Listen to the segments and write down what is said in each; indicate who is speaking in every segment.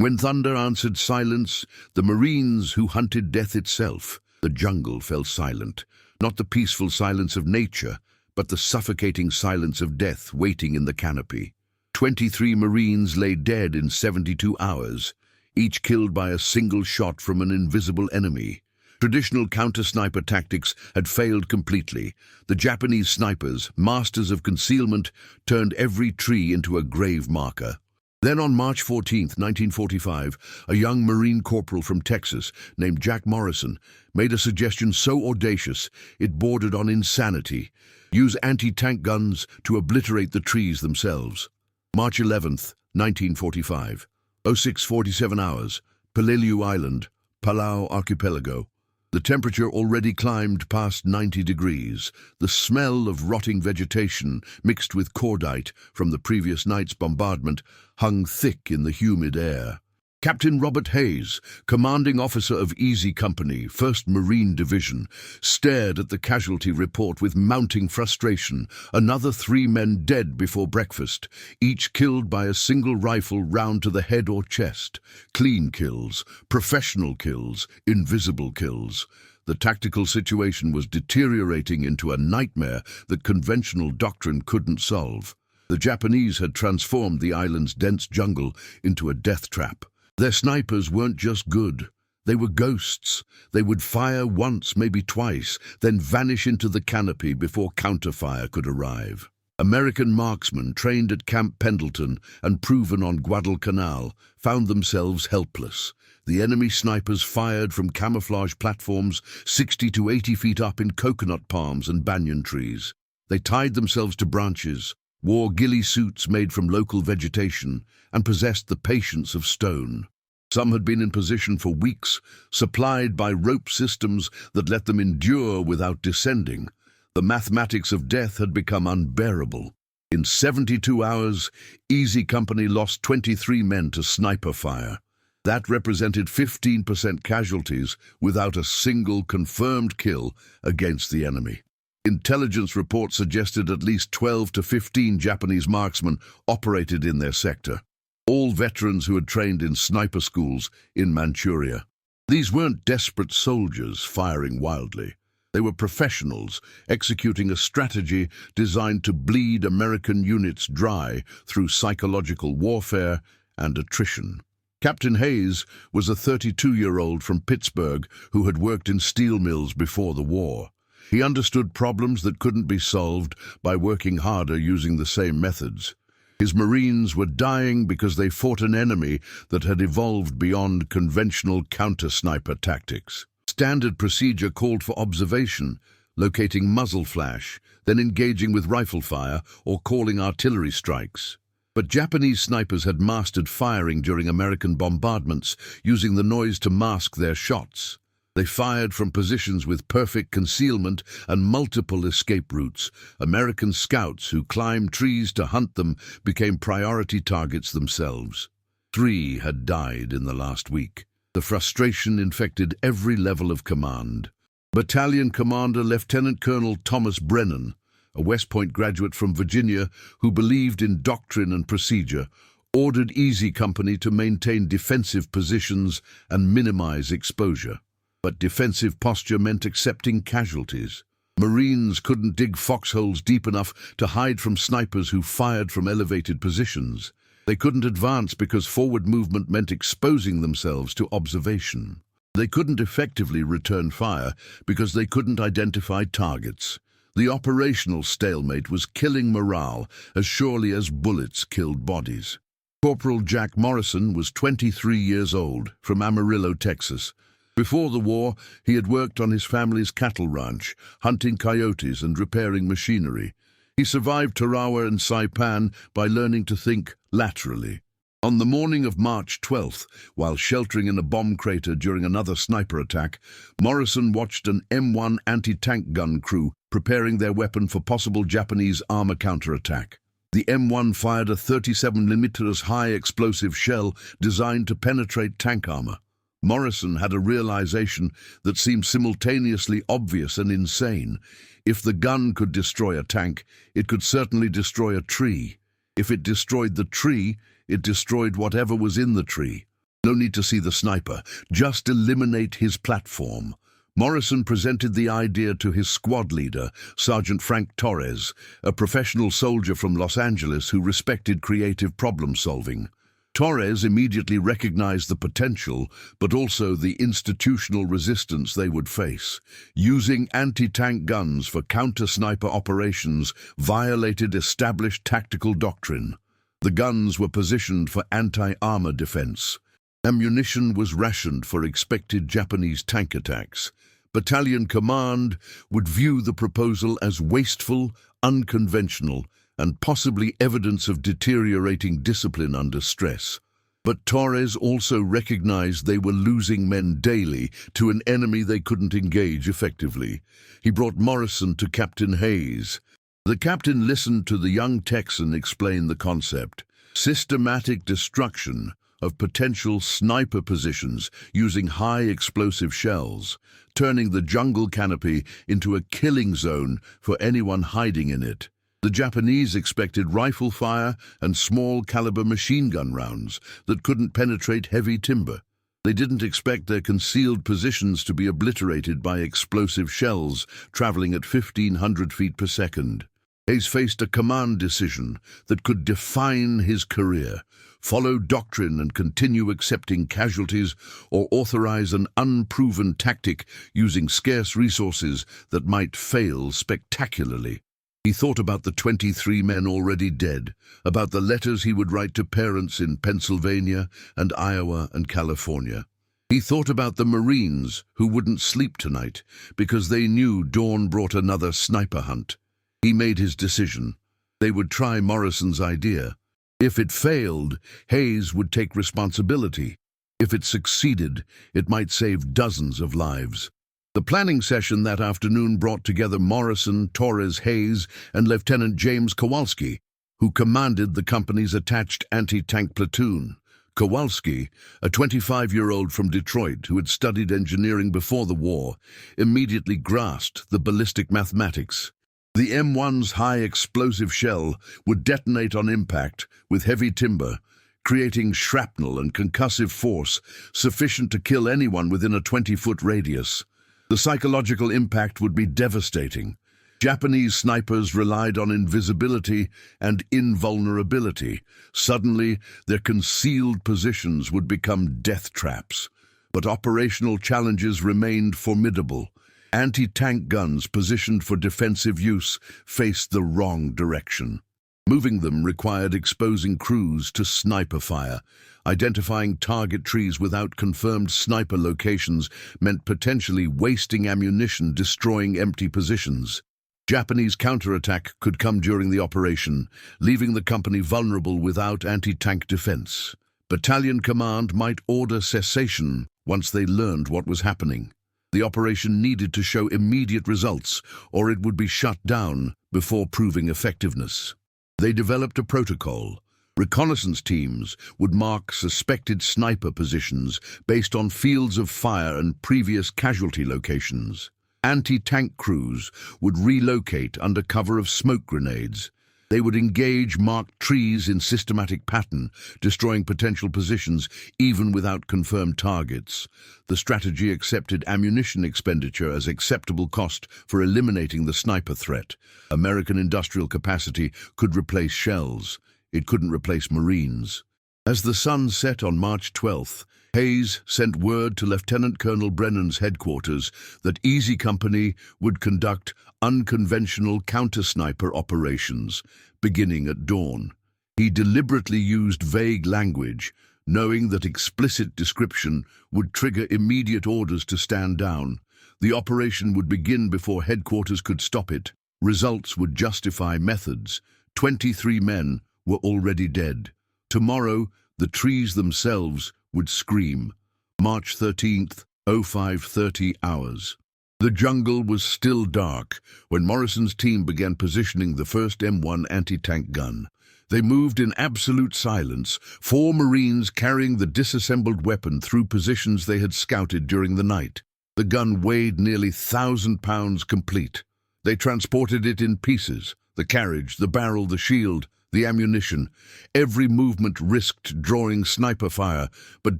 Speaker 1: When thunder answered silence, the Marines who hunted death itself, the jungle fell silent. Not the peaceful silence of nature, but the suffocating silence of death waiting in the canopy. 23 Marines lay dead in 72 hours, each killed by a single shot from an invisible enemy. Traditional counter-sniper tactics had failed completely. The Japanese snipers, masters of concealment, turned every tree into a grave marker. Then on March 14, 1945, a young Marine corporal from Texas named Jack Morrison made a suggestion so audacious it bordered on insanity: use anti-tank guns to obliterate the trees themselves. March 11, 1945, 06:47 hours, Peleliu Island, Palau Archipelago. The temperature already climbed past 90 degrees. The smell of rotting vegetation, mixed with cordite from the previous night's bombardment, hung thick in the humid air. Captain Robert Hayes, commanding officer of Easy Company, 1st Marine Division, stared at the casualty report with mounting frustration. Another 3 men dead before breakfast, each killed by a single rifle round to the head or chest. Clean kills, professional kills, invisible kills. The tactical situation was deteriorating into a nightmare that conventional doctrine couldn't solve. The Japanese had transformed the island's dense jungle into a death trap. Their snipers weren't just good. They were ghosts. They would fire once, maybe twice, then vanish into the canopy before counterfire could arrive. American marksmen trained at Camp Pendleton and proven on Guadalcanal found themselves helpless. The enemy snipers fired from camouflage platforms 60 to 80 feet up in coconut palms and banyan trees. They tied themselves to branches, wore ghillie suits made from local vegetation, and possessed the patience of stone. Some had been in position for weeks, supplied by rope systems that let them endure without descending. The mathematics of death had become unbearable. In 72 hours, Easy Company lost 23 men to sniper fire. That represented 15% casualties without a single confirmed kill against the enemy. Intelligence reports suggested at least 12 to 15 Japanese marksmen operated in their sector, all veterans who had trained in sniper schools in Manchuria. These weren't desperate soldiers firing wildly. They were professionals executing a strategy designed to bleed American units dry through psychological warfare and attrition. Captain Hayes was a 32-year-old from Pittsburgh who had worked in steel mills before the war. He understood problems that couldn't be solved by working harder using the same methods. His Marines were dying because they fought an enemy that had evolved beyond conventional counter-sniper tactics. Standard procedure called for observation, locating muzzle flash, then engaging with rifle fire or calling artillery strikes. But Japanese snipers had mastered firing during American bombardments, using the noise to mask their shots. They fired from positions with perfect concealment and multiple escape routes. American scouts who climbed trees to hunt them became priority targets themselves. 3 had died in the last week. The frustration infected every level of command. Battalion Commander Lieutenant Colonel Thomas Brennan, a West Point graduate from Virginia who believed in doctrine and procedure, ordered Easy Company to maintain defensive positions and minimize exposure. But defensive posture meant accepting casualties. Marines couldn't dig foxholes deep enough to hide from snipers who fired from elevated positions. They couldn't advance because forward movement meant exposing themselves to observation. They couldn't effectively return fire because they couldn't identify targets. The operational stalemate was killing morale as surely as bullets killed bodies. Corporal Jack Morrison was 23 years old, from Amarillo, Texas. Before the war, he had worked on his family's cattle ranch, hunting coyotes and repairing machinery. He survived Tarawa and Saipan by learning to think laterally. On the morning of March 12th, while sheltering in a bomb crater during another sniper attack, Morrison watched an M1 anti-tank gun crew preparing their weapon for possible Japanese armor counterattack. The M1 fired a 37mm high explosive shell designed to penetrate tank armor. Morrison had a realization that seemed simultaneously obvious and insane. If the gun could destroy a tank, it could certainly destroy a tree. If it destroyed the tree, it destroyed whatever was in the tree. No need to see the sniper, just eliminate his platform. Morrison presented the idea to his squad leader, Sergeant Frank Torres, a professional soldier from Los Angeles who respected creative problem-solving. Torres immediately recognized the potential, but also the institutional resistance they would face. Using anti-tank guns for counter-sniper operations violated established tactical doctrine. The guns were positioned for anti-armor defense. Ammunition was rationed for expected Japanese tank attacks. Battalion command would view the proposal as wasteful, unconventional, and possibly evidence of deteriorating discipline under stress. But Torres also recognized they were losing men daily to an enemy they couldn't engage effectively. He brought Morrison to Captain Hayes. The captain listened to the young Texan explain the concept: systematic destruction of potential sniper positions using high explosive shells, turning the jungle canopy into a killing zone for anyone hiding in it. The Japanese expected rifle fire and small caliber machine gun rounds that couldn't penetrate heavy timber. They didn't expect their concealed positions to be obliterated by explosive shells traveling at 1,500 feet per second. Hayes faced a command decision that could define his career: follow doctrine and continue accepting casualties, or authorize an unproven tactic using scarce resources that might fail spectacularly. He thought about the 23 men already dead, about the letters he would write to parents in Pennsylvania and Iowa and California. He thought about the Marines who wouldn't sleep tonight because they knew dawn brought another sniper hunt. He made his decision. They would try Morrison's idea. If it failed, Hayes would take responsibility. If it succeeded, it might save dozens of lives. The planning session that afternoon brought together Morrison, Torres, Hayes, and Lieutenant James Kowalski, who commanded the company's attached anti-tank platoon. Kowalski, a 25-year-old from Detroit who had studied engineering before the war, immediately grasped the ballistic mathematics. The M1's high explosive shell would detonate on impact with heavy timber, creating shrapnel and concussive force sufficient to kill anyone within a 20-foot radius. The psychological impact would be devastating. Japanese snipers relied on invisibility and invulnerability. Suddenly, their concealed positions would become death traps. But operational challenges remained formidable. Anti-tank guns positioned for defensive use faced the wrong direction. Moving them required exposing crews to sniper fire. Identifying target trees without confirmed sniper locations meant potentially wasting ammunition, destroying empty positions. Japanese counterattack could come during the operation, leaving the company vulnerable without anti-tank defense. Battalion command might order cessation once they learned what was happening. The operation needed to show immediate results, or it would be shut down before proving effectiveness. They developed a protocol. Reconnaissance teams would mark suspected sniper positions based on fields of fire and previous casualty locations. Anti-tank crews would relocate under cover of smoke grenades. They would engage marked trees in systematic pattern, destroying potential positions even without confirmed targets. The strategy accepted ammunition expenditure as acceptable cost for eliminating the sniper threat. American industrial capacity could replace shells. It couldn't replace Marines. As the sun set on March 12th, Hayes sent word to Lieutenant Colonel Brennan's headquarters that Easy Company would conduct unconventional counter-sniper operations, beginning at dawn. He deliberately used vague language, knowing that explicit description would trigger immediate orders to stand down. The operation would begin before headquarters could stop it. Results would justify methods. 23 men were already dead. Tomorrow, the trees themselves would scream. March 13th, 05:30 hours. The jungle was still dark when Morrison's team began positioning the first M1 anti-tank gun. They moved in absolute silence, 4 Marines carrying the disassembled weapon through positions they had scouted during the night. The gun weighed nearly 1,000 pounds complete. They transported it in pieces: the carriage, the barrel, the shield. The ammunition. Every movement risked drawing sniper fire, but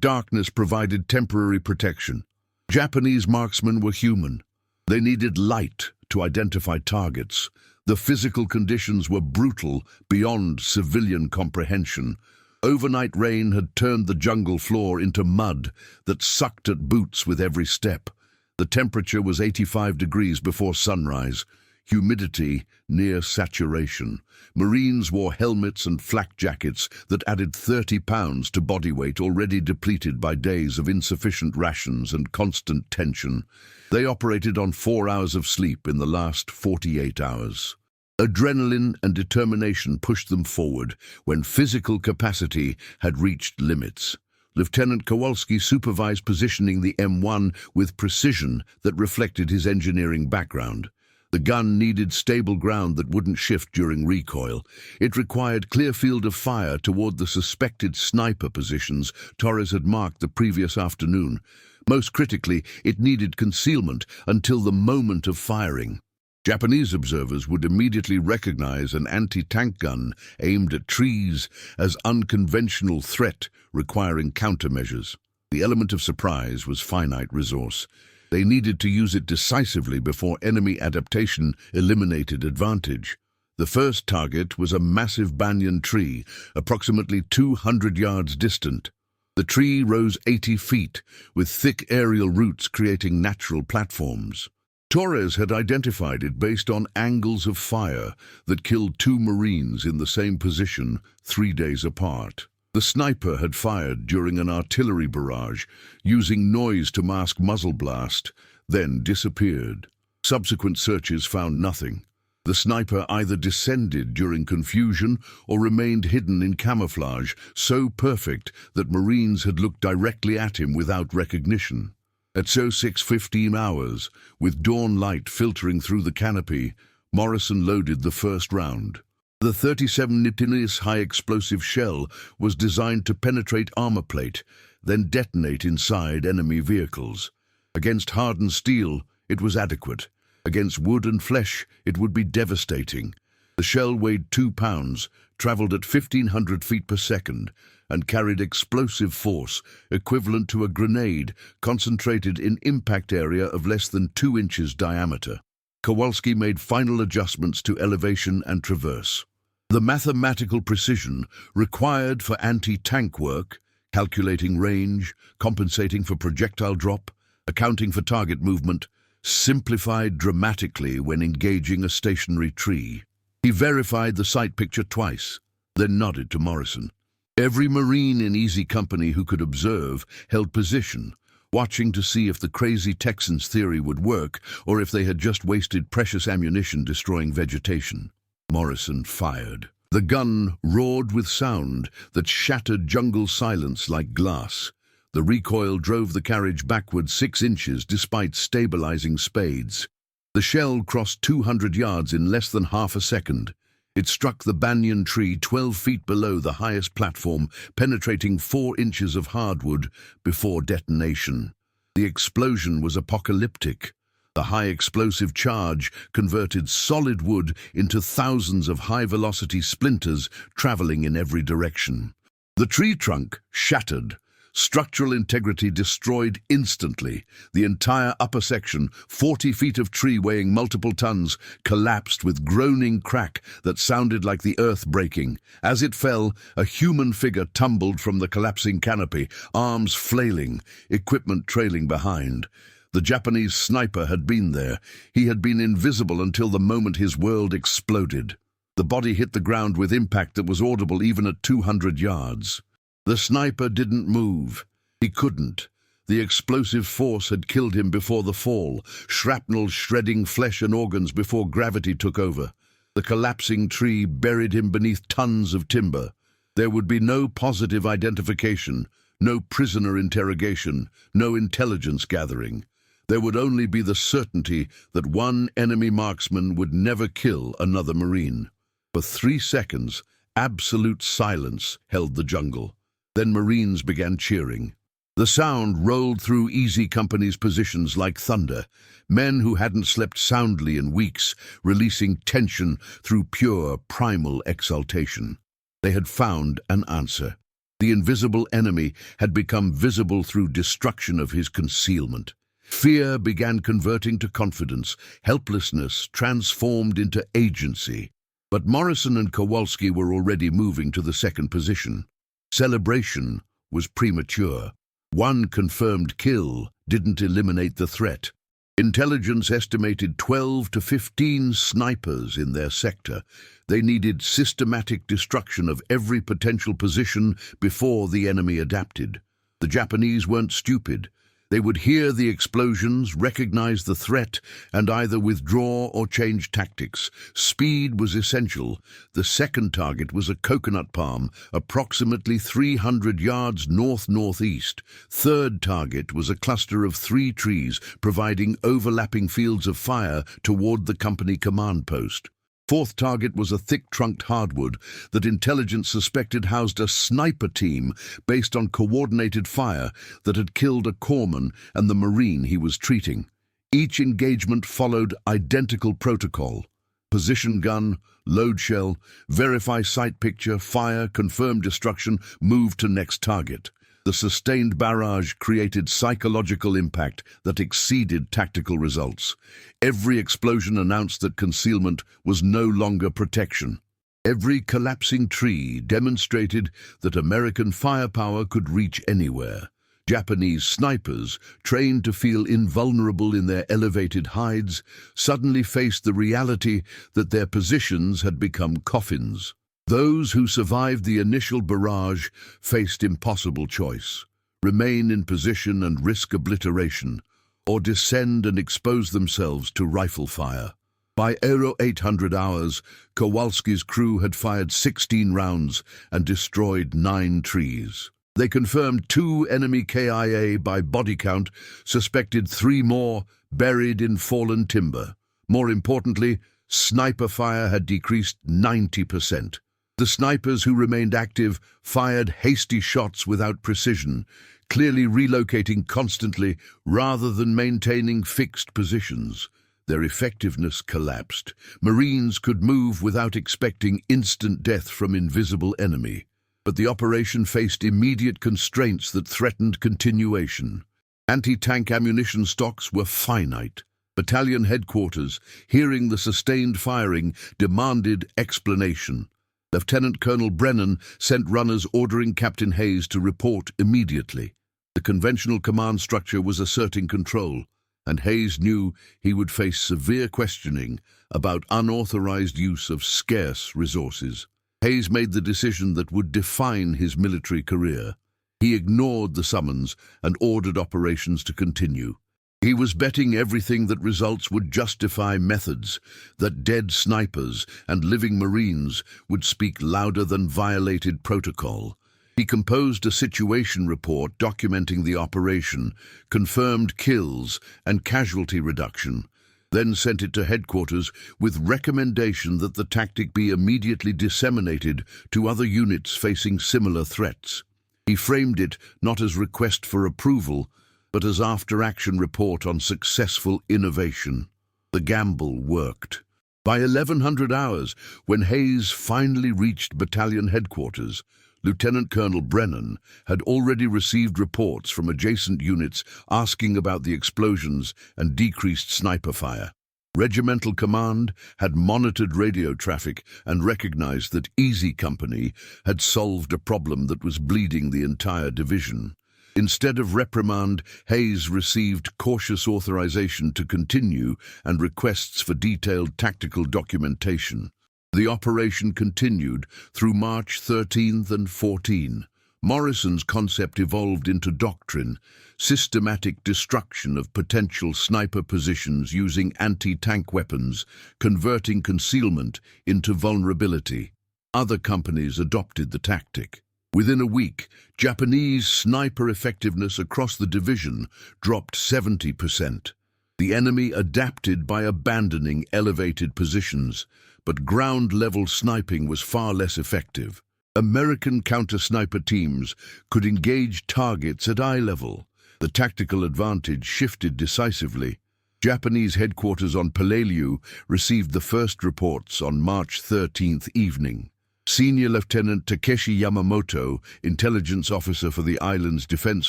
Speaker 1: darkness provided temporary protection. Japanese marksmen were human. They needed light to identify targets. The physical conditions were brutal beyond civilian comprehension. Overnight rain had turned the jungle floor into mud that sucked at boots with every step. The temperature was 85 degrees before sunrise. Humidity near saturation. Marines wore helmets and flak jackets that added 30 pounds to body weight already depleted by days of insufficient rations and constant tension. They operated on 4 hours of sleep in the last 48 hours. Adrenaline and determination pushed them forward when physical capacity had reached limits. Lieutenant Kowalski supervised positioning the M1 with precision that reflected his engineering background. The gun needed stable ground that wouldn't shift during recoil. It required clear field of fire toward the suspected sniper positions Torres had marked the previous afternoon. Most critically, it needed concealment until the moment of firing. Japanese observers would immediately recognize an anti-tank gun aimed at trees as unconventional threat requiring countermeasures. The element of surprise was finite resource. They needed to use it decisively before enemy adaptation eliminated advantage. The first target was a massive banyan tree, approximately 200 yards distant. The tree rose 80 feet, with thick aerial roots creating natural platforms. Torres had identified it based on angles of fire that killed 2 Marines in the same position 3 days apart. The sniper had fired during an artillery barrage, using noise to mask muzzle blast, then disappeared. Subsequent searches found nothing. The sniper either descended during confusion or remained hidden in camouflage, so perfect that Marines had looked directly at him without recognition. At 06:15 hours, with dawn light filtering through the canopy, Morrison loaded the first round. The 37 Nitinis high-explosive shell was designed to penetrate armor plate, then detonate inside enemy vehicles. Against hardened steel, it was adequate. Against wood and flesh, it would be devastating. The shell weighed 2 pounds, traveled at 1,500 feet per second, and carried explosive force equivalent to a grenade concentrated in impact area of less than 2 inches diameter. Kowalski made final adjustments to elevation and traverse. The mathematical precision required for anti-tank work, calculating range, compensating for projectile drop, accounting for target movement, simplified dramatically when engaging a stationary tree. He verified the sight picture twice, then nodded to Morrison. Every Marine in Easy Company who could observe held position, watching to see if the crazy Texans' theory would work or if they had just wasted precious ammunition destroying vegetation. Morrison fired. The gun roared with sound that shattered jungle silence like glass. The recoil drove the carriage backward 6 inches despite stabilizing spades. The shell crossed 200 yards in less than half a second. It struck the banyan tree 12 feet below the highest platform, penetrating 4 inches of hardwood before detonation. The explosion was apocalyptic. The high-explosive charge converted solid wood into thousands of high-velocity splinters traveling in every direction. The tree trunk shattered. Structural integrity destroyed instantly. The entire upper section, 40 feet of tree weighing multiple tons, collapsed with groaning crack that sounded like the earth breaking. As it fell, a human figure tumbled from the collapsing canopy, arms flailing, equipment trailing behind. The Japanese sniper had been there. He had been invisible until the moment his world exploded. The body hit the ground with impact that was audible even at 200 yards. The sniper didn't move. He couldn't. The explosive force had killed him before the fall, shrapnel shredding flesh and organs before gravity took over. The collapsing tree buried him beneath tons of timber. There would be no positive identification, no prisoner interrogation, no intelligence gathering. There would only be the certainty that one enemy marksman would never kill another Marine. For 3 seconds, absolute silence held the jungle. Then Marines began cheering. The sound rolled through Easy Company's positions like thunder, men who hadn't slept soundly in weeks, releasing tension through pure primal exaltation. They had found an answer. The invisible enemy had become visible through destruction of his concealment. Fear began converting to confidence, helplessness transformed into agency. But Morrison and Kowalski were already moving to the second position. Celebration was premature. One confirmed kill didn't eliminate the threat. Intelligence estimated 12 to 15 snipers in their sector. They needed systematic destruction of every potential position before the enemy adapted. The Japanese weren't stupid. They would hear the explosions, recognize the threat, and either withdraw or change tactics. Speed was essential. The second target was a coconut palm, approximately 300 yards north-northeast. Third target was a cluster of 3 trees, providing overlapping fields of fire toward the company command post. Fourth target was a thick-trunked hardwood that intelligence suspected housed a sniper team based on coordinated fire that had killed a corpsman and the Marine he was treating. Each engagement followed identical protocol. Position gun, load shell, verify site picture, fire, confirm destruction, move to next target. The sustained barrage created psychological impact that exceeded tactical results. Every explosion announced that concealment was no longer protection. Every collapsing tree demonstrated that American firepower could reach anywhere. Japanese snipers, trained to feel invulnerable in their elevated hides, suddenly faced the reality that their positions had become coffins. Those who survived the initial barrage faced impossible choice: remain in position and risk obliteration, or descend and expose themselves to rifle fire. By 0800 hours, Kowalski's crew had fired 16 rounds and destroyed 9 trees. They confirmed 2 enemy KIA by body count, suspected 3 more buried in fallen timber. More importantly, sniper fire had decreased 90%. The snipers who remained active fired hasty shots without precision, clearly relocating constantly rather than maintaining fixed positions. Their effectiveness collapsed. Marines could move without expecting instant death from invisible enemy. But the operation faced immediate constraints that threatened continuation. Anti-tank ammunition stocks were finite. Battalion headquarters, hearing the sustained firing, demanded explanation. Lieutenant Colonel Brennan sent runners ordering Captain Hayes to report immediately. The conventional command structure was asserting control, and Hayes knew he would face severe questioning about unauthorized use of scarce resources. Hayes made the decision that would define his military career. He ignored the summons and ordered operations to continue. He was betting everything that results would justify methods, that dead snipers and living Marines would speak louder than violated protocol. He composed a situation report documenting the operation, confirmed kills and casualty reduction, then sent it to headquarters with recommendation that the tactic be immediately disseminated to other units facing similar threats. He framed it not as request for approval, but as after-action report on successful innovation. The gamble worked. By 1100 hours, when Hayes finally reached battalion headquarters, Lieutenant Colonel Brennan had already received reports from adjacent units asking about the explosions and decreased sniper fire. Regimental command had monitored radio traffic and recognized that Easy Company had solved a problem that was bleeding the entire division. Instead of reprimand, Hayes received cautious authorization to continue and requests for detailed tactical documentation. The operation continued through March 13th and 14. Morrison's concept evolved into doctrine: systematic destruction of potential sniper positions using anti-tank weapons, converting concealment into vulnerability. Other companies adopted the tactic. Within a week, Japanese sniper effectiveness across the division dropped 70%. The enemy adapted by abandoning elevated positions, but ground-level sniping was far less effective. American counter-sniper teams could engage targets at eye level. The tactical advantage shifted decisively. Japanese headquarters on Peleliu received the first reports on March 13th evening. Senior Lieutenant Takeshi Yamamoto, intelligence officer for the island's defense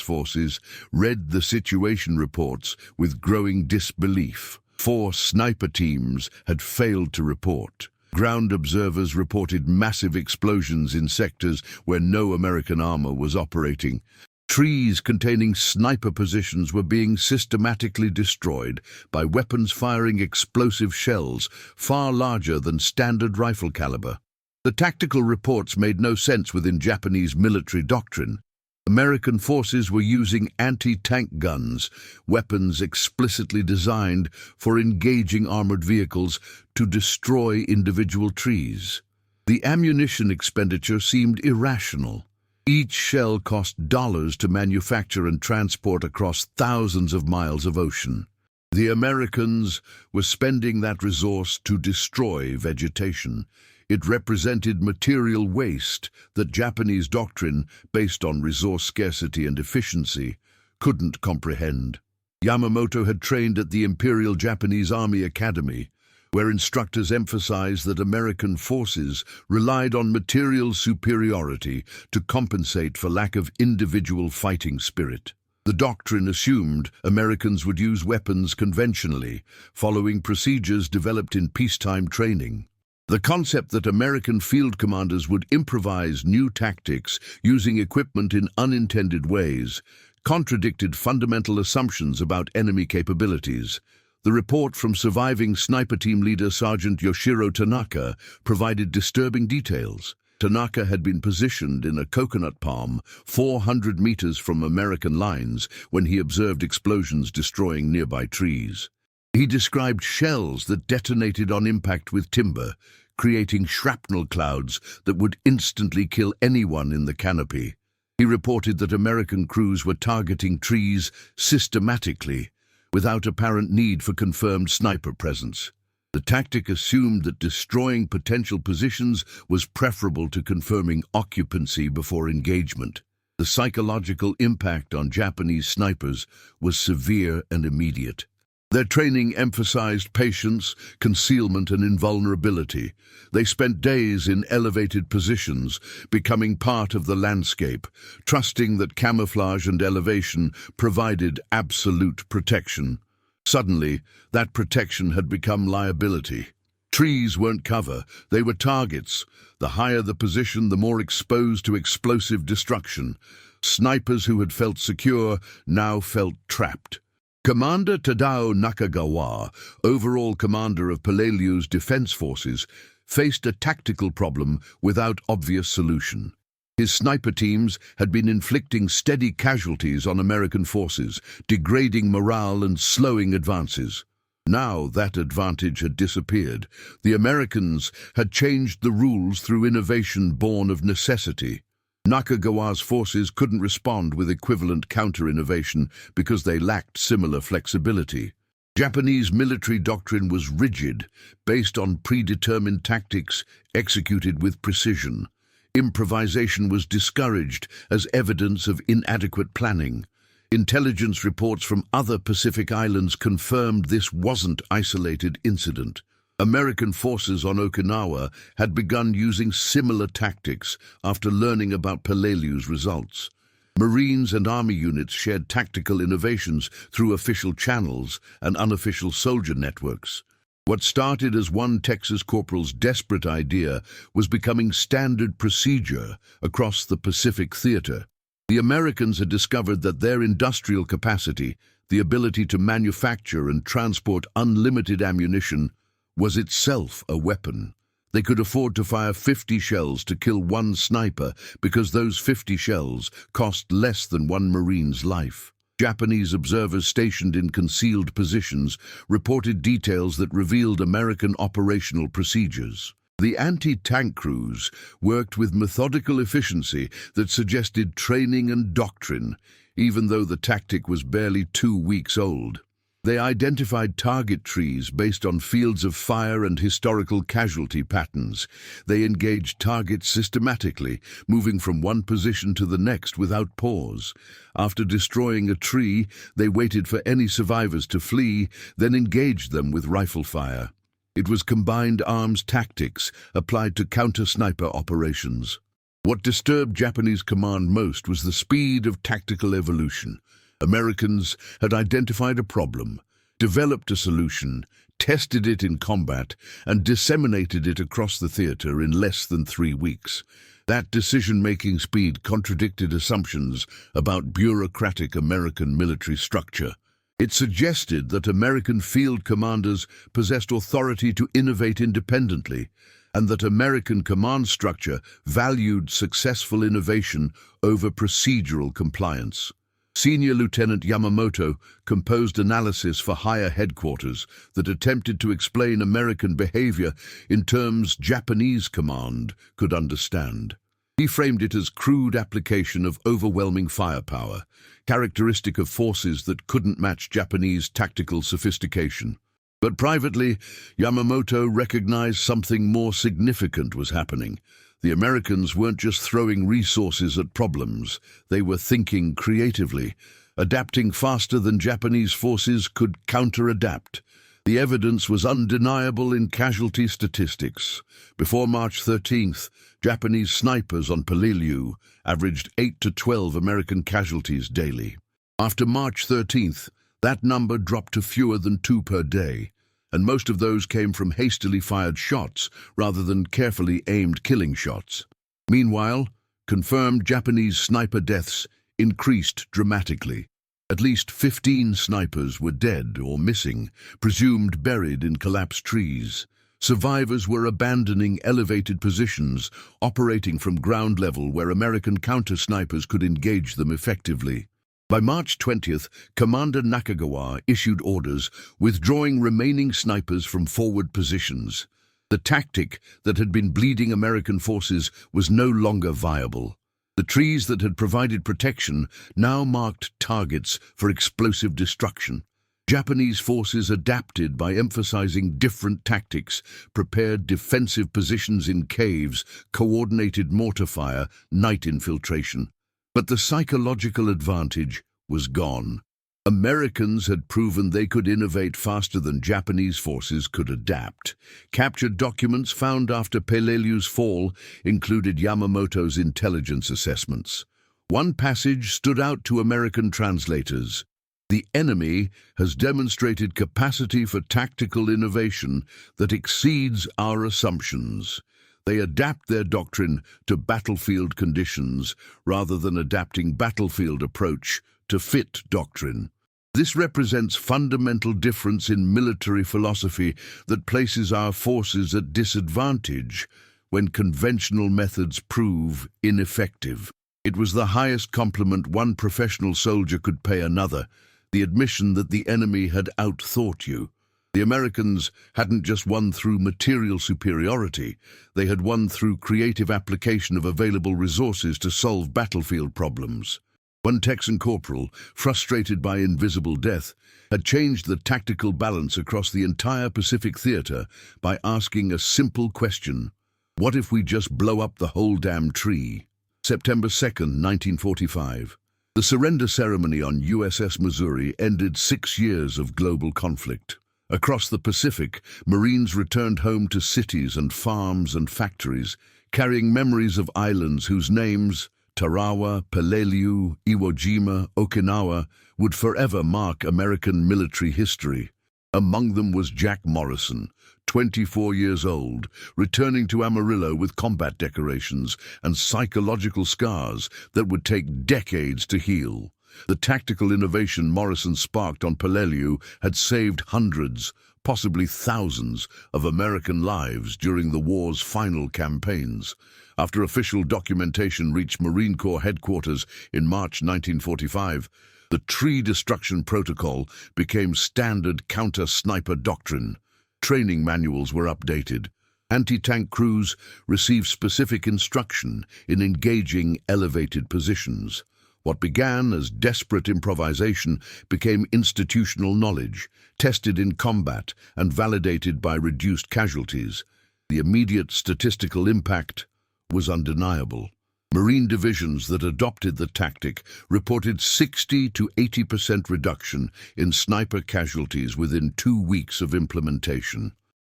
Speaker 1: forces, read the situation reports with growing disbelief. 4 sniper teams had failed to report. Ground observers reported massive explosions in sectors where no American armor was operating. Trees containing sniper positions were being systematically destroyed by weapons firing explosive shells far larger than standard rifle caliber. The tactical reports made no sense within Japanese military doctrine. American forces were using anti-tank guns, weapons explicitly designed for engaging armored vehicles to destroy individual trees. The ammunition expenditure seemed irrational. Each shell cost dollars to manufacture and transport across thousands of miles of ocean. The Americans were spending that resource to destroy vegetation. It represented material waste that Japanese doctrine, based on resource scarcity and efficiency, couldn't comprehend. Yamamoto had trained at the Imperial Japanese Army Academy, where instructors emphasized that American forces relied on material superiority to compensate for lack of individual fighting spirit. The doctrine assumed Americans would use weapons conventionally, following procedures developed in peacetime training. The concept that American field commanders would improvise new tactics using equipment in unintended ways contradicted fundamental assumptions about enemy capabilities. The report from surviving sniper team leader Sergeant Yoshiro Tanaka provided disturbing details. Tanaka had been positioned in a coconut palm 400 meters from American lines when he observed explosions destroying nearby trees. He described shells that detonated on impact with timber, creating shrapnel clouds that would instantly kill anyone in the canopy. He reported that American crews were targeting trees systematically, without apparent need for confirmed sniper presence. The tactic assumed that destroying potential positions was preferable to confirming occupancy before engagement. The psychological impact on Japanese snipers was severe and immediate. Their training emphasized patience, concealment, and invulnerability. They spent days in elevated positions, becoming part of the landscape, trusting that camouflage and elevation provided absolute protection. Suddenly, that protection had become liability. Trees weren't cover, they were targets. The higher the position, the more exposed to explosive destruction. Snipers who had felt secure now felt trapped. Commander Tadao Nakagawa, overall commander of Peleliu's defense forces, faced a tactical problem without obvious solution. His sniper teams had been inflicting steady casualties on American forces, degrading morale and slowing advances. Now that advantage had disappeared. The Americans had changed the rules through innovation born of necessity. Nakagawa's forces couldn't respond with equivalent counter-innovation because they lacked similar flexibility. Japanese military doctrine was rigid, based on predetermined tactics executed with precision. Improvisation was discouraged as evidence of inadequate planning. Intelligence reports from other Pacific islands confirmed this wasn't an isolated incident. American forces on Okinawa had begun using similar tactics after learning about Peleliu's results. Marines and Army units shared tactical innovations through official channels and unofficial soldier networks. What started as one Texas corporal's desperate idea was becoming standard procedure across the Pacific theater. The Americans had discovered that their industrial capacity, the ability to manufacture and transport unlimited ammunition, was itself a weapon. They could afford to fire 50 shells to kill one sniper because those 50 shells cost less than one Marine's life. Japanese observers stationed in concealed positions reported details that revealed American operational procedures. The anti-tank crews worked with methodical efficiency that suggested training and doctrine, even though the tactic was barely 2 weeks old. They identified target trees based on fields of fire and historical casualty patterns. They engaged targets systematically, moving from one position to the next without pause. After destroying a tree, they waited for any survivors to flee, then engaged them with rifle fire. It was combined arms tactics applied to counter-sniper operations. What disturbed Japanese command most was the speed of tactical evolution. Americans had identified a problem, developed a solution, tested it in combat, and disseminated it across the theater in less than 3 weeks. That decision-making speed contradicted assumptions about bureaucratic American military structure. It suggested that American field commanders possessed authority to innovate independently, and that American command structure valued successful innovation over procedural compliance. Senior Lieutenant Yamamoto composed analysis for higher headquarters that attempted to explain American behavior in terms Japanese command could understand. He framed it as crude application of overwhelming firepower, characteristic of forces that couldn't match Japanese tactical sophistication. But privately, Yamamoto recognized something more significant was happening. The Americans weren't just throwing resources at problems, they were thinking creatively, adapting faster than Japanese forces could counter-adapt. The evidence was undeniable in casualty statistics. Before March 13th, Japanese snipers on Peleliu averaged 8 to 12 American casualties daily. After March 13th, that number dropped to fewer than 2 per day, and most of those came from hastily fired shots rather than carefully aimed killing shots. Meanwhile, confirmed Japanese sniper deaths increased dramatically. At least 15 snipers were dead or missing, presumed buried in collapsed trees. Survivors were abandoning elevated positions, operating from ground level where American counter-snipers could engage them effectively. By March 20th, Commander Nakagawa issued orders withdrawing remaining snipers from forward positions. The tactic that had been bleeding American forces was no longer viable. The trees that had provided protection now marked targets for explosive destruction. Japanese forces adapted by emphasizing different tactics, prepared defensive positions in caves, coordinated mortar fire, night infiltration. But the psychological advantage was gone. Americans had proven they could innovate faster than Japanese forces could adapt. Captured documents found after Peleliu's fall included Yamamoto's intelligence assessments. One passage stood out to American translators. The enemy has demonstrated capacity for tactical innovation that exceeds our assumptions. They adapt their doctrine to battlefield conditions rather than adapting battlefield approach to fit doctrine. This represents fundamental difference in military philosophy that places our forces at disadvantage when conventional methods prove ineffective. It was the highest compliment one professional soldier could pay another, the admission that the enemy had outthought you. The Americans hadn't just won through material superiority, they had won through creative application of available resources to solve battlefield problems. One Texan corporal, frustrated by invisible death, had changed the tactical balance across the entire Pacific Theater by asking a simple question: what if we just blow up the whole damn tree? September 2nd, 1945. The surrender ceremony on USS Missouri ended 6 years of global conflict. Across the Pacific, Marines returned home to cities and farms and factories, carrying memories of islands whose names, Tarawa, Peleliu, Iwo Jima, Okinawa, would forever mark American military history. Among them was Jack Morrison, 24 years old, returning to Amarillo with combat decorations and psychological scars that would take decades to heal. The tactical innovation Morrison sparked on Peleliu had saved hundreds, possibly thousands, of American lives during the war's final campaigns. After official documentation reached Marine Corps headquarters in March 1945, the tree destruction protocol became standard counter-sniper doctrine. Training manuals were updated. Anti-tank crews received specific instruction in engaging elevated positions. What began as desperate improvisation became institutional knowledge, tested in combat and validated by reduced casualties. The immediate statistical impact was undeniable. Marine divisions that adopted the tactic reported 60 to 80% reduction in sniper casualties within 2 weeks of implementation.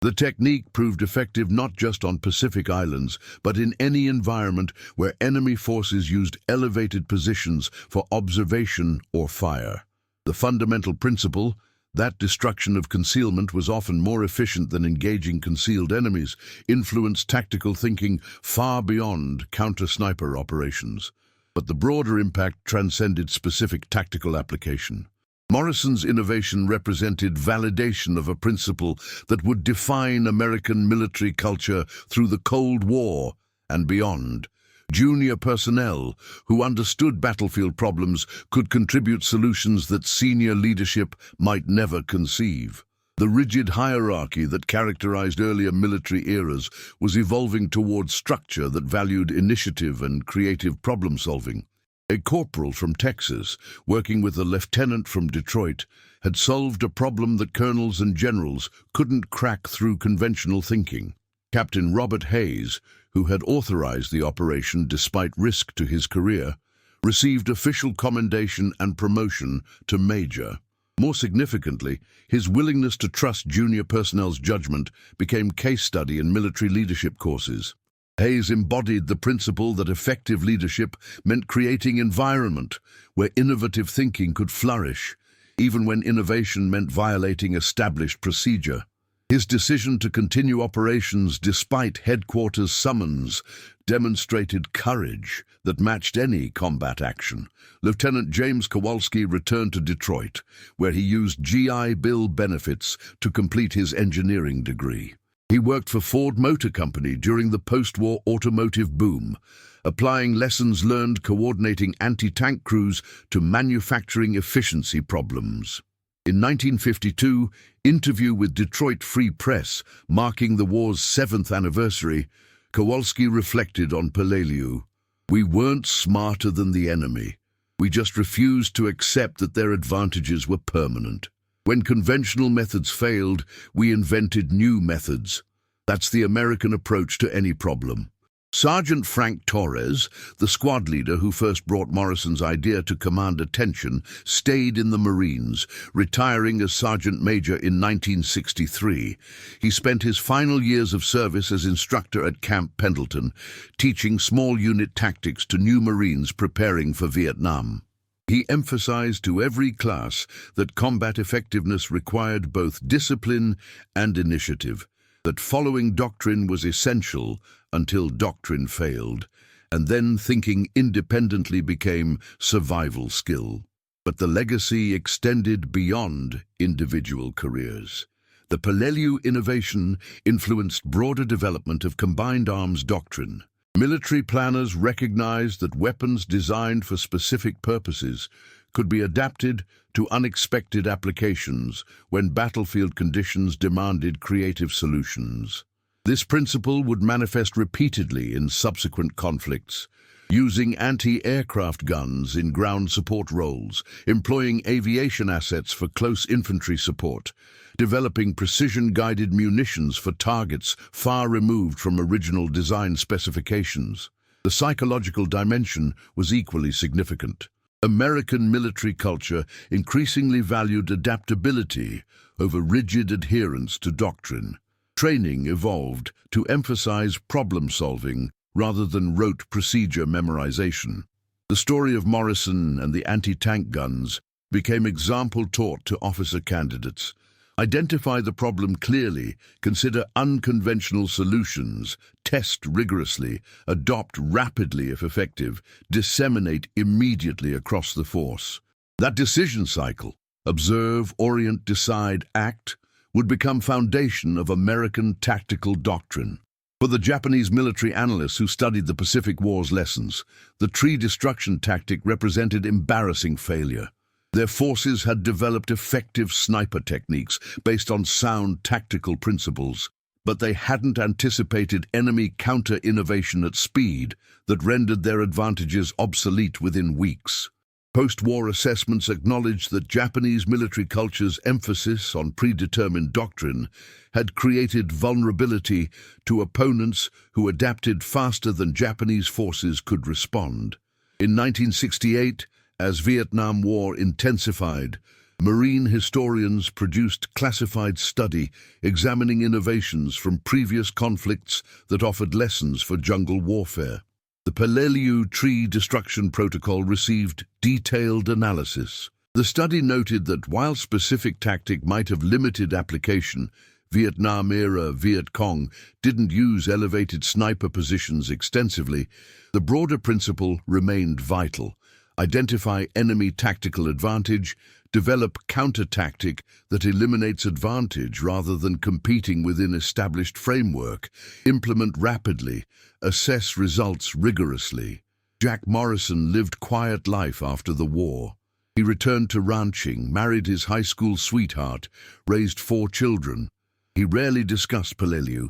Speaker 1: The technique proved effective not just on Pacific Islands, but in any environment where enemy forces used elevated positions for observation or fire. The fundamental principle, that destruction of concealment was often more efficient than engaging concealed enemies, influenced tactical thinking far beyond counter-sniper operations. But the broader impact transcended specific tactical application. Morrison's innovation represented validation of a principle that would define American military culture through the Cold War and beyond. Junior personnel who understood battlefield problems could contribute solutions that senior leadership might never conceive. The rigid hierarchy that characterized earlier military eras was evolving towards structure that valued initiative and creative problem-solving. A corporal from Texas, working with a lieutenant from Detroit, had solved a problem that colonels and generals couldn't crack through conventional thinking. Captain Robert Hayes, who had authorized the operation despite risk to his career, received official commendation and promotion to major. More significantly, his willingness to trust junior personnel's judgment became case study in military leadership courses. Hayes embodied the principle that effective leadership meant creating an environment where innovative thinking could flourish, even when innovation meant violating established procedure. His decision to continue operations despite headquarters summons demonstrated courage that matched any combat action. Lieutenant James Kowalski returned to Detroit, where he used GI Bill benefits to complete his engineering degree. He worked for Ford Motor Company during the post-war automotive boom, applying lessons learned coordinating anti-tank crews to manufacturing efficiency problems. In 1952, interview with Detroit Free Press, marking the war's 7th anniversary, Kowalski reflected on Peleliu. "We weren't smarter than the enemy. We just refused to accept that their advantages were permanent. When conventional methods failed, we invented new methods. That's the American approach to any problem." Sergeant Frank Torres, the squad leader who first brought Morrison's idea to command attention, stayed in the Marines, retiring as Sergeant Major in 1963. He spent his final years of service as instructor at Camp Pendleton, teaching small unit tactics to new Marines preparing for Vietnam. He emphasized to every class that combat effectiveness required both discipline and initiative, that following doctrine was essential until doctrine failed, and then thinking independently became survival skill. But the legacy extended beyond individual careers. The Peleliu innovation influenced broader development of combined arms doctrine. Military planners recognized that weapons designed for specific purposes could be adapted to unexpected applications when battlefield conditions demanded creative solutions. This principle would manifest repeatedly in subsequent conflicts, using anti-aircraft guns in ground support roles, employing aviation assets for close infantry support, developing precision-guided munitions for targets far removed from original design specifications. The psychological dimension was equally significant. American military culture increasingly valued adaptability over rigid adherence to doctrine. Training evolved to emphasize problem-solving rather than rote procedure memorization. The story of Morrison and the anti-tank guns became example taught to officer candidates. Identify the problem clearly, consider unconventional solutions, test rigorously, adopt rapidly if effective, disseminate immediately across the force. That decision cycle, observe, orient, decide, act, would become foundation of American tactical doctrine. For the Japanese military analysts who studied the Pacific War's lessons, the tree destruction tactic represented embarrassing failure. Their forces had developed effective sniper techniques based on sound tactical principles, but they hadn't anticipated enemy counter-innovation at speed that rendered their advantages obsolete within weeks. Post-war assessments acknowledged that Japanese military culture's emphasis on predetermined doctrine had created vulnerability to opponents who adapted faster than Japanese forces could respond. In 1968, as Vietnam War intensified, Marine historians produced classified study examining innovations from previous conflicts that offered lessons for jungle warfare. The Peleliu Tree Destruction Protocol received detailed analysis. The study noted that while specific tactic might have limited application, Vietnam-era Viet Cong didn't use elevated sniper positions extensively, the broader principle remained vital. Identify enemy tactical advantage, develop counter-tactic that eliminates advantage rather than competing within established framework, implement rapidly, assess results rigorously. Jack Morrison lived quiet life after the war. He returned to ranching, married his high school sweetheart, raised 4 children. He rarely discussed Peleliu.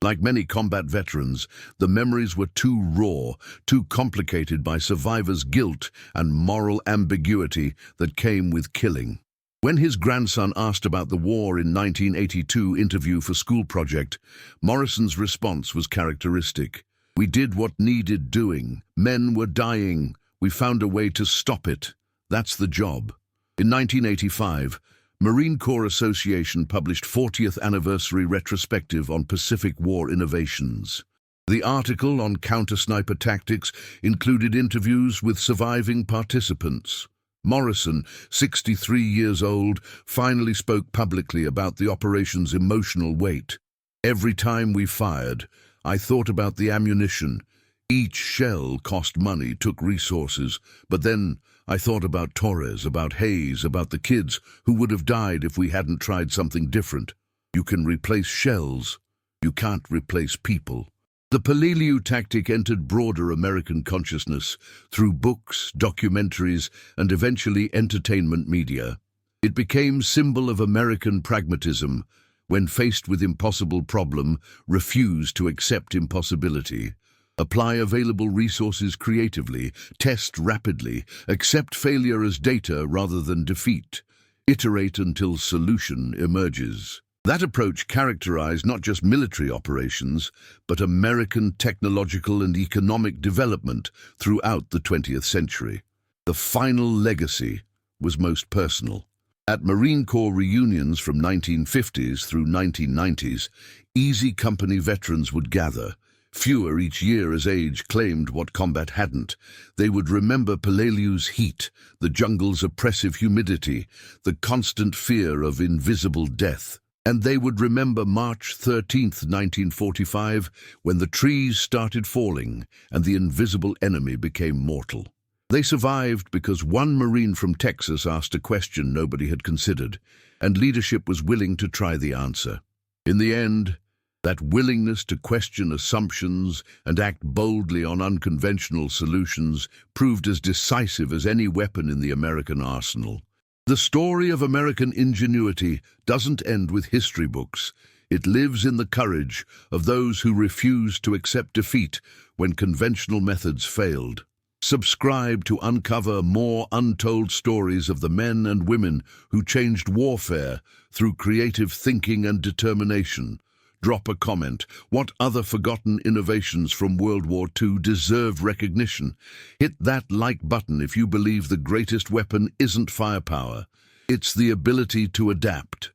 Speaker 1: Like many combat veterans, the memories were too raw, too complicated by survivors' guilt and moral ambiguity that came with killing. When his grandson asked about the war in 1982 interview for school project, Morrison's response was characteristic. "We did what needed doing. Men were dying. We found a way to stop it. That's the job." In 1985, Marine Corps Association published 40th anniversary retrospective on Pacific War innovations. The article on counter-sniper tactics included interviews with surviving participants. Morrison, 63 years old, finally spoke publicly about the operation's emotional weight. "Every time we fired, I thought about the ammunition. Each shell cost money, took resources, but then I thought about Torres, about Hayes, about the kids who would have died if we hadn't tried something different. You can replace shells. You can't replace people." The Peleliu tactic entered broader American consciousness through books, documentaries, and eventually entertainment media. It became symbol of American pragmatism. When faced with impossible problem, refuse to accept impossibility. Apply available resources creatively, test rapidly, accept failure as data rather than defeat. Iterate until solution emerges. That approach characterized not just military operations, but American technological and economic development throughout the 20th century. The final legacy was most personal. At Marine Corps reunions from 1950s through 1990s, Easy Company veterans would gather. Fewer each year as age claimed what combat hadn't. They would remember Peleliu's heat, the jungle's oppressive humidity, the constant fear of invisible death. And they would remember March 13th, 1945, when the trees started falling and the invisible enemy became mortal. They survived because one Marine from Texas asked a question nobody had considered, and leadership was willing to try the answer. In the end, that willingness to question assumptions and act boldly on unconventional solutions proved as decisive as any weapon in the American arsenal. The story of American ingenuity doesn't end with history books. It lives in the courage of those who refused to accept defeat when conventional methods failed. Subscribe to uncover more untold stories of the men and women who changed warfare through creative thinking and determination. Drop a comment. What other forgotten innovations from World War II deserve recognition? Hit that like button if you believe the greatest weapon isn't firepower. It's the ability to adapt.